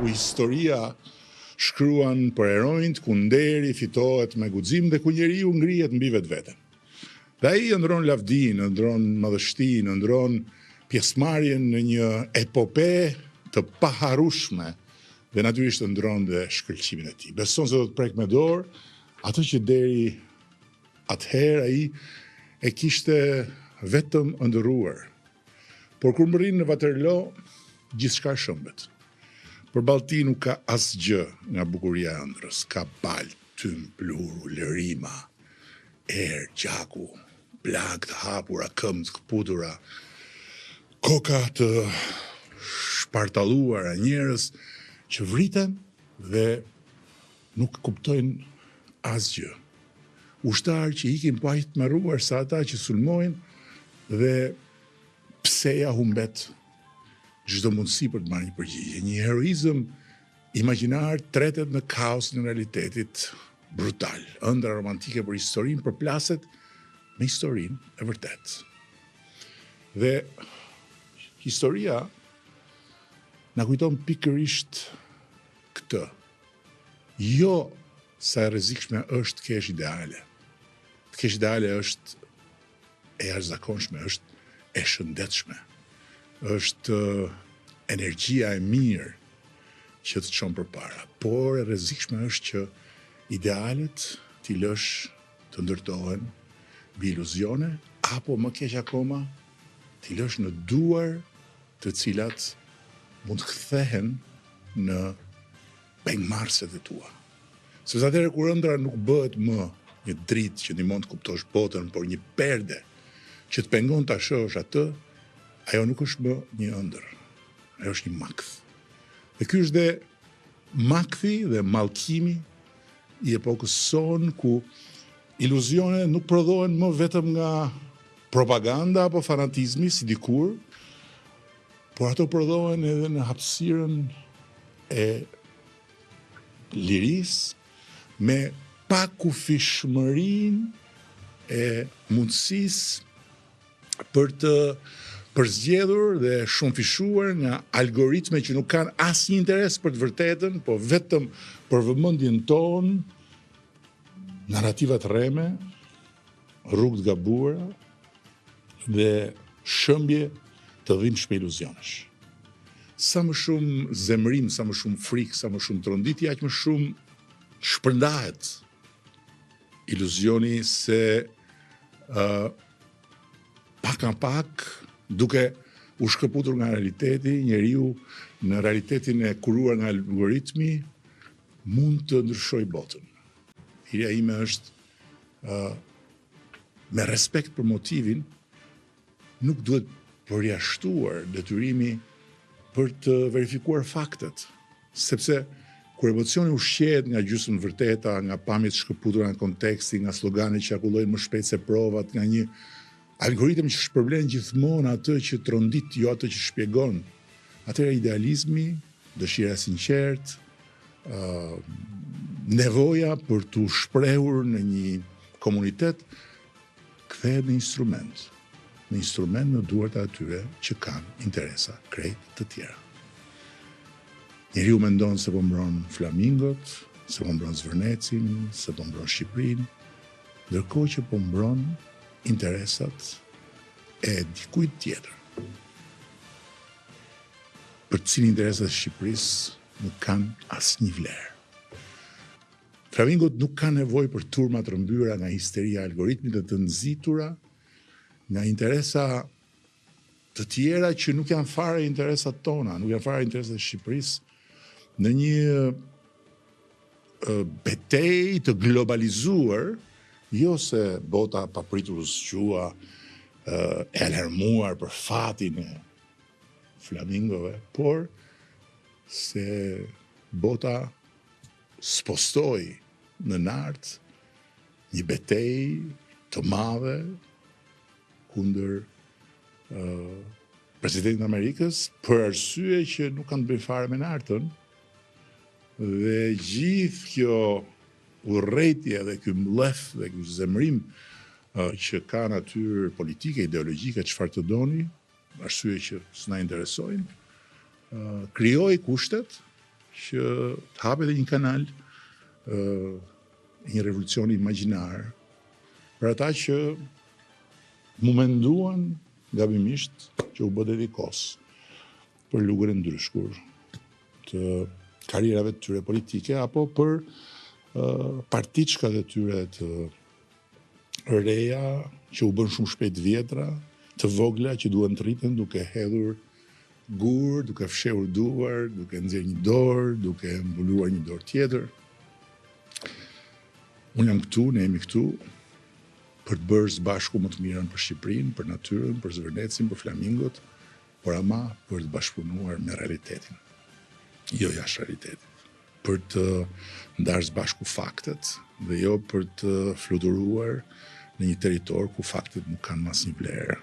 ku historia shkruan për heronjt, ku nderi fitohet me guxim dhe ku njeriu ngrihet mbi vetveten. Dhe ai ëndron lavdinë, ëndron madhështinë, ëndron pjesëmarrjen në një epope të paharrueshme dhe natyrisht ëndron dhe shkëlqimin e tij. Beson se do të prek me dorë atë që deri atëherë ai e kishte vetëm ëndërruar. Por kur më rrinë në Waterloo, gjithçka shëmbet. Përballë tij nuk ka asgjë nga bukuria e ëndrrës, ka balë, tym, pluru, lërima, erë, gjaku, plagë të hapura, këmbë të kputura, koka të shpartalluara, njerëz që vriten dhe nuk kuptojnë asgjë. Ushtarë që ikin pa të marruar sa ata që sulmojnë dhe pseja humbet çdo mundësi për të marrë një përgjigje. Një heroizëm imagjinar tretet në kaosin e realitetit brutal. Ëndra romantike për historinë përplaset me historinë e vërtetë. Dhe historia na kujton pikërisht këtë. Jo sa e rrezikshme është të kesh ideale. Të kesh ideale është e jashtëzakonshme, është e shëndetshme. Është energjia e mirë që të çon përpara, por e rrezikshme është që idealet t'i lësh të ndërtohen mbi iluzione, apo më keq akoma, t'i lësh në duar të cilat mund të kthehen në pengmarrëset e tua. Sepse atëherë kur ëndra nuk bëhet më një dritë që ndihmon të kuptosh botën, por një perde që të pengon ta shohësh atë, ajo nuk është më një ëndër, ajo është një makth. Dhe ky është dhe makthi dhe mallkimi i epokës son, ku iluzionet nuk prodhohen më vetëm nga propaganda apo fanatizmi si dikur, por ato prodhohen edhe në hapësirën e lirisë, me pakufishmërinë e mundësisë për të përzgjedhur dhe shumëfishuar nga algoritme që nuk kanë asnjë interes për të vërtetën, po vetëm për vëmendjen tonë, narrativa të rreme, rrugë të gabuara dhe shëmbje të dhimbshme iluzionesh. Sa më shumë zemrim, sa më shumë frikë, sa më shumë tronditje, aq më shumë shpërndahet iluzioni se pak a pak, duke u shkëputur nga realiteti, njeriu në realitetin e kuruar nga algoritmi mund të ndryshojë botën. Hirja ime është me respekt për motivin, nuk duhet përjashtuar detyrimi për të verifikuar faktet, sepse kur emocioni ushqehet nga gjysmë vërteta, nga pamjet shkëputura nga konteksti, nga sloganet që akullojnë më shpejt se provat, nga një algoritëm që shpërblen gjithmonë atë që trondit, jo atë që shpjegon, atëherë idealizmi, dëshira e sinqertë, nevoja për të shprehur në një komunitet kthehet në instrument në duart e atyre që kanë interesa krejt të tjera. Njeriu mendon se po mbron flamingot, se po mbron Zvërnecin, se po mbron Shqipërinë, ndërkohë që po mbron interesat e dikujt tjetër. Për të cilin interesat e Shqipërisë nuk kanë asnjë vlerë. Flamingot nuk kanë nevojë për turma të rëmbyra nga histeria e algoritmit dhe të nxitura nga interesa të tjera që nuk janë fare interesat tona, nuk janë fare interesat e Shqipërisë, në një betejë të globalizuar, jo se bota papritur u zgjua e alarmuar për fatin e flamingove, por se bota spostoi në nartë një betejë të madhe kundër presidentit e Amerikës për arsye që nuk kanë të bëjë fare me nartën, dhe gjithë kjo urrëtie dhe ky mllef dhe ky zemrim që ka natyrë politike, ideologjike, çfarë të doni, arsye që s'na interesojnë, krijoi kushtet që të hapet një kanal, një revolucion imagjinar, për ata që mu menduan gabimisht që u bë dedikos për lugën e ndryshkur të karrierave të tyre politike, apo për partiçkat e tyre të reja që u bën shumë shpejt vjetra, të vogla që duhen të rriten duke hedhur gur, duke fshehur duar, duke nxjerrë një dorë, duke mbuluar një dorë tjetër. Unë jam këtu, ne jemi këtu për të bërë së bashku më të mirën për Shqipërinë, për natyrën, për Zvërnecin, për flamingot, por ama për të bashkëpunuar me realitetin, jo jashtë realitetit, për të ndarë së bashku faktet dhe jo për të fluturuar në një territor ku faktet nuk kanë asnjë vlerë.